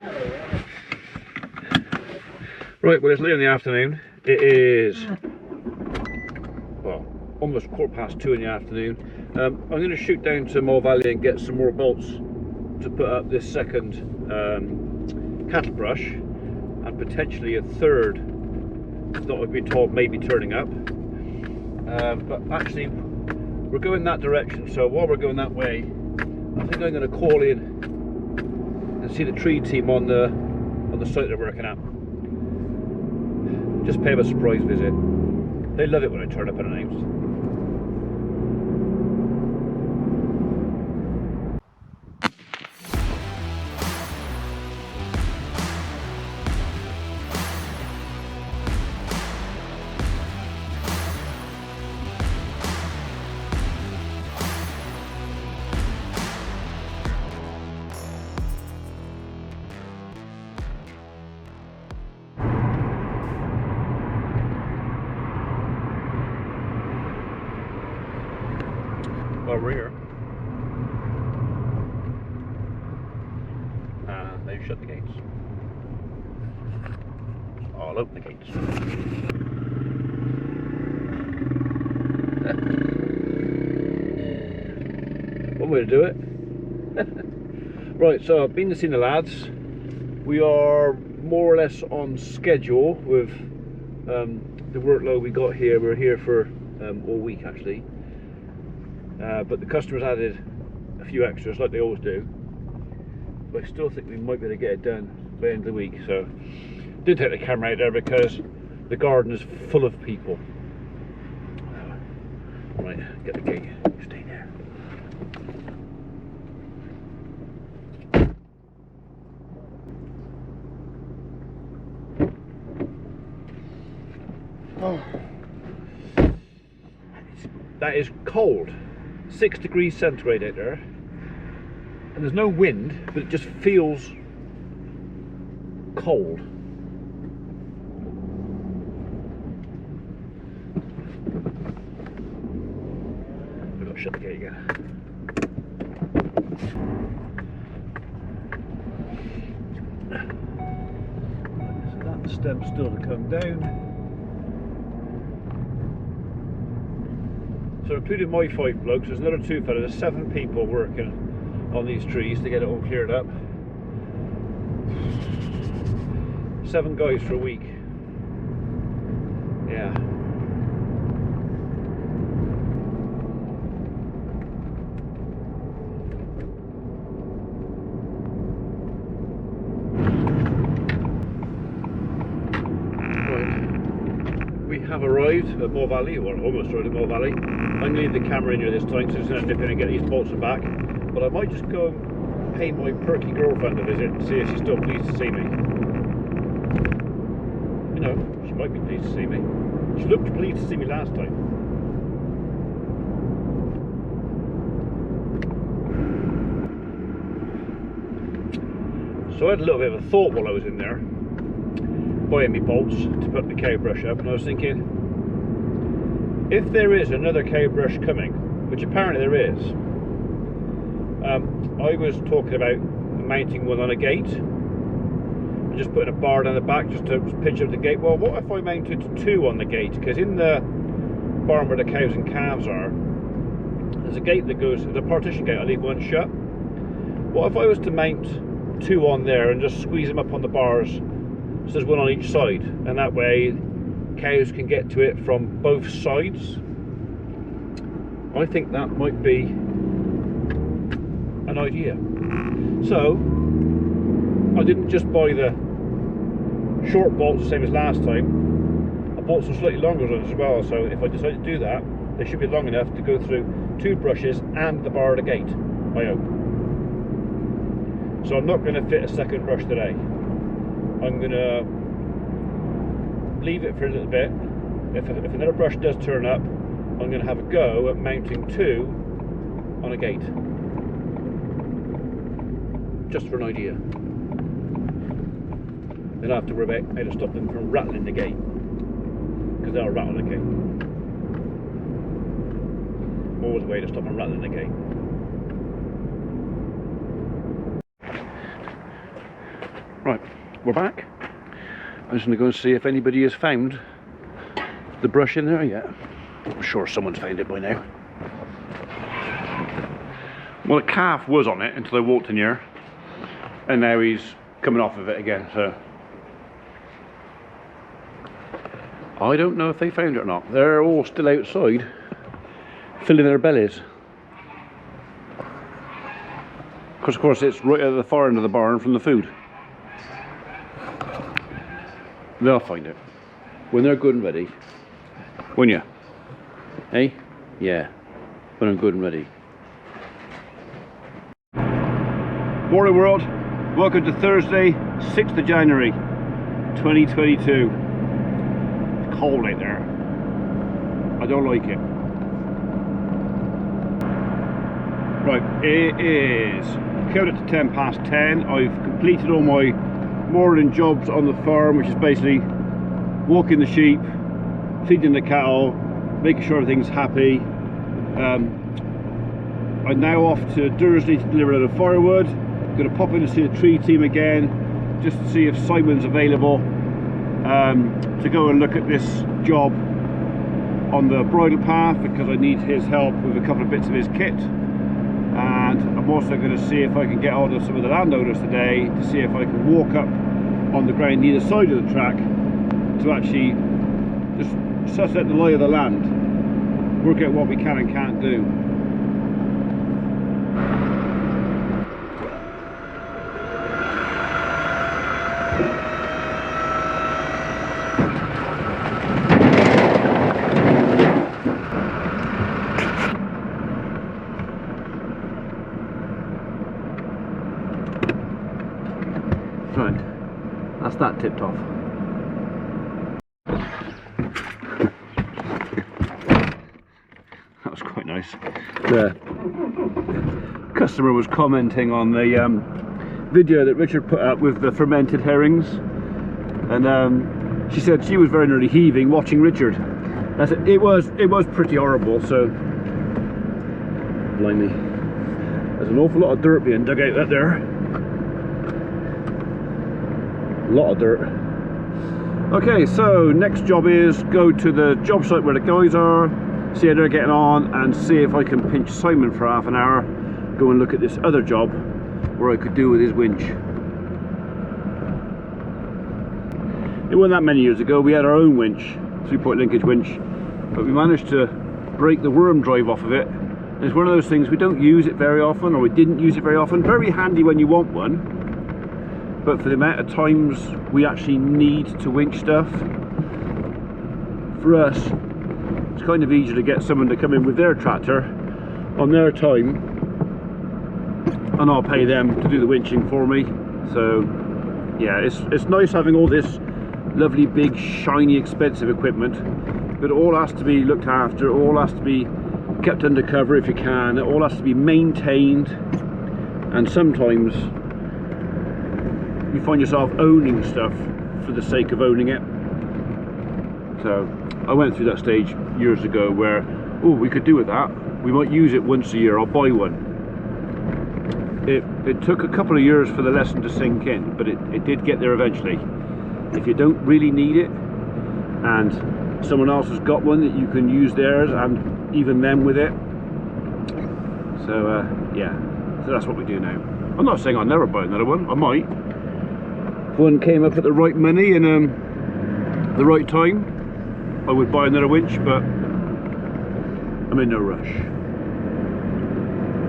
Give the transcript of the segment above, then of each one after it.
Right, well, it's late in the afternoon. It is, well, almost 2:15 in the afternoon. I'm going to shoot down to Mole Valley and get some more bolts to put up this second cattle brush, and potentially a third that I've been told may be turning up. But actually, we're going that direction, so while we're going that way, I think I'm going to call in and see the tree team on the site they're working at. Just pay them a surprise visit. They love it when I turn up unannounced. Well, we're here. And they've shut the gates. I'll open the gates. One way to do it. Right, so I've been to see the lads. We are more or less on schedule with the workload we got here. We're here for all week actually. But the customers added a few extras like they always do, but I still think we might be able to get it done by the end of the week. So did take the camera out there because the garden is full of people. Right, get the gate, stay there. Oh, that is cold. 6 degrees centigrade out there, and there's no wind, but it just feels cold. I've got to shut the gate again. So that stem's still to come down. So including my 5 blokes, there's another 2 fellas, there's 7 people working on these trees to get it all cleared up. 7 guys for a week. Yeah. We have arrived at Mole Valley, or almost arrived at Mole Valley. I'm going to leave the camera in here this time, so I'm just going to nip in and get these bolts and back. But I might just go and pay my perky girlfriend a visit and see if she's still pleased to see me. You know, she might be pleased to see me. She looked pleased to see me last time. So I had a little bit of a thought while I was in there, buying me bolts to put the cow brush up, and I was thinking, if there is another cow brush coming, which apparently there is, I was talking about mounting one on a gate, and just putting a bar down the back just to pitch up the gate. Well, what if I mounted 2 on the gate? Because in the barn where the cows and calves are, there's a gate that goes, there's a partition gate, I leave one shut. What if I was to mount 2 on there and just squeeze them up on the bars, so there's one on each side, and that way cows can get to it from both sides? I think that might be an idea. So I didn't just buy the short bolts the same as last time. I bought some slightly longer ones as well, so if I decide to do that, they should be long enough to go through 2 brushes and the bar of the gate, I hope. So I'm not going to fit a second brush today. I'm going to leave it for a little bit. If another brush does turn up, I'm going to have a go at mounting 2 on a gate. Just for an idea. Then I have to worry about how to stop them from rattling the gate, because they'll rattle the gate. Always a way to stop them rattling the gate. Right, we're back. I'm just going to go and see if anybody has found the brush in there yet. I'm sure someone's found it by now. Well, the calf was on it until I walked in here, and now he's coming off of it again, so I don't know if they found it or not. They're all still outside filling their bellies. Because of course it's right at the far end of the barn from the food. They'll find it when they're good and ready. Won't you? Hey? Yeah. When I'm good and ready. Morning world. Welcome to Thursday, 6th of January 2022. It's cold out there. I don't like it. Right, it is coming up to 10 past 10. I've completed all my morning jobs on the farm, which is basically walking the sheep, feeding the cattle, making sure everything's happy. I'm now off to Dursley to deliver a load of firewood. I'm going to pop in to see the tree team again, just to see if Simon's available to go and look at this job on the bridle path, because I need his help with a couple of bits of his kit. And I'm also going to see if I can get hold of some of the landowners today to see if I can walk up on the ground either side of the track to actually just suss out the lie of the land, work out what we can and can't do. Right, that's that tipped off. That was quite nice. The customer was commenting on the video that Richard put up with the fermented herrings, and she said she was very nearly heaving watching Richard. I said it was pretty horrible. So, blimey, there's an awful lot of dirt being dug out there. A lot of dirt. Okay, so next job is go to the job site where the guys are, see how they're getting on, and see if I can pinch Simon for half an hour, go and look at this other job where I could do with his winch. It wasn't that many years ago we had our own winch, 3-point linkage winch, but we managed to break the worm drive off of it. And it's one of those things, we don't use it very often, or we didn't use it very often. Very handy when you want one, but for the amount of times we actually need to winch stuff, for us it's kind of easier to get someone to come in with their tractor on their time, and I'll pay them to do the winching for me. So yeah, it's nice having all this lovely big shiny expensive equipment, but it all has to be looked after, it all has to be kept under cover if you can, it all has to be maintained, and sometimes you find yourself owning stuff for the sake of owning it. So I went through that stage years ago where, oh, we could do with that, we might use it once a year, I'll buy one. It took a couple of years for the lesson to sink in, but it did get there eventually. If you don't really need it and someone else has got one, that you can use theirs and even them with it. So yeah, so that's what we do now. I'm not saying I'll never buy another one, I might. If one came up at the right money and the right time, I would buy another winch, but I'm in no rush.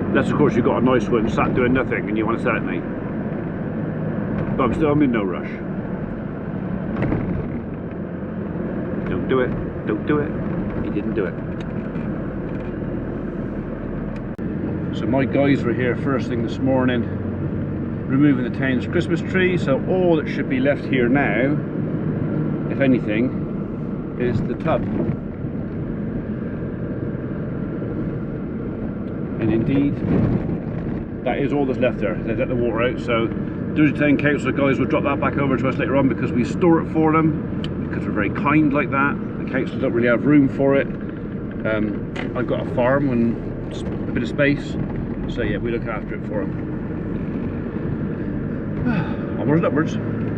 Unless of course you've got a nice one sat doing nothing and you want to sell it me. But I'm in no rush. Don't do it, don't do it, he didn't do it. So my guys were here first thing this morning, removing the town's Christmas tree, so all that should be left here now, if anything, is the tub. And indeed, that is all that's left there. They let the water out, so Dursley Town Council guys will drop that back over to us later on, because we store it for them, because we're very kind like that. The council don't really have room for it. I've got a farm and a bit of space, so yeah, we look after it for them. I'm Onwards and upwards.